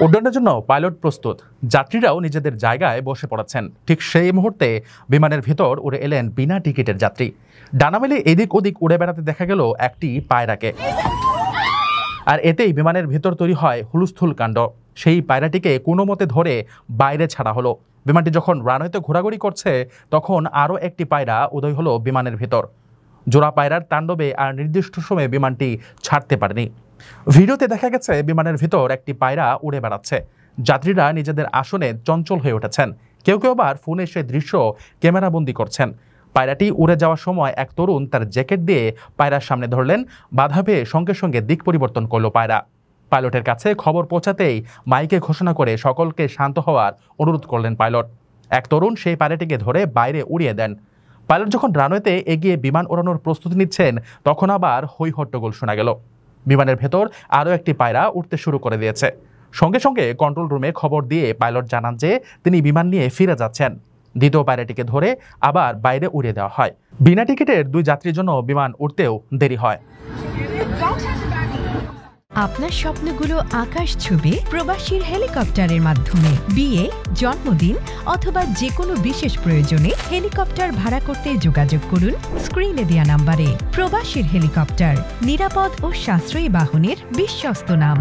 উড্ডয়নের জন্য পাইলট প্রস্তুত, যাত্রীরাও নিজেদের জায়গায় বসে পড়েছেন। ঠিক সেই মুহূর্তে বিমানের ভিতর উড়ে এলেন বিনা টিকিটের যাত্রী। ডানা মেলে এদিক ওদিক উড়ে বেড়াতে দেখা গেল একটি পায়রাকে, আর এতেই বিমানের ভিতর তৈরি হয় হুলস্থুল কাণ্ড। সেই পায়রাটিকে কোনো মতে ধরে বাইরে ছাড়া হলো। বিমানটি যখন রানওয়েতে ঘোরাঘুরি করছে তখন আরও একটি পায়রা উদয় হলো বিমানের ভিতর। জোড়া পায়রার তাণ্ডবে আর নির্দিষ্ট সময়ে বিমানটি ছাড়তে পারেনি। ভিডিওতে দেখা গেছে বিমানের ভিতর একটি পায়রা উড়ে বেড়াচ্ছে। যাত্রীরা নিজেদের আসনে চঞ্চল হয়ে উঠেছেন, কেউ কেউ আবার ফোনে সে দৃশ্য ক্যামেরাবন্দি করছেন। পায়রাটি উড়ে যাওয়ার সময় এক তরুণ তার জ্যাকেট দিয়ে পায়রার সামনে ধরলেন। বাধা পেয়ে সঙ্গে সঙ্গে দিক পরিবর্তন করল পায়রা। পাইলটের কাছে খবর পৌঁছাতেই মাইকে ঘোষণা করে সকলকে শান্ত হওয়ার অনুরোধ করলেন পাইলট। এক তরুণ সেই পায়রাটিকে ধরে বাইরে উড়িয়ে দেন। পাইলট যখন রানওয়েতে এগিয়ে বিমান ওড়ানোর প্রস্তুতি নিচ্ছেন তখন আবার হই হট্টগোল শোনা গেল। বিমানের ভেতর আরও একটি পায়রা উঠতে শুরু করে দিয়েছে। সঙ্গে সঙ্গে কন্ট্রোল রুমে খবর দিয়ে পাইলট জানান যে তিনি বিমান নিয়ে ফিরে যাচ্ছেন। দ্বিতীয় পায়রাটিকে ধরে আবার বাইরে উড়িয়ে দেওয়া হয়। বিনা টিকিটের 2 যাত্রীর জন্য বিমান উঠতেও দেরি হয়। আপনার স্বপ্নগুলো আকাশ ছুবে প্রবাসীর হেলিকপ্টারের মাধ্যমে। বিয়ে, জন্মদিন অথবা যে কোনো বিশেষ প্রয়োজনে হেলিকপ্টার ভাড়া করতে যোগাযোগ করুন স্ক্রিনে দেয়া নাম্বারে। প্রবাসীর হেলিকপ্টার, নিরাপদ ও সাশ্রয়ী বাহনের বিশ্বস্ত নাম।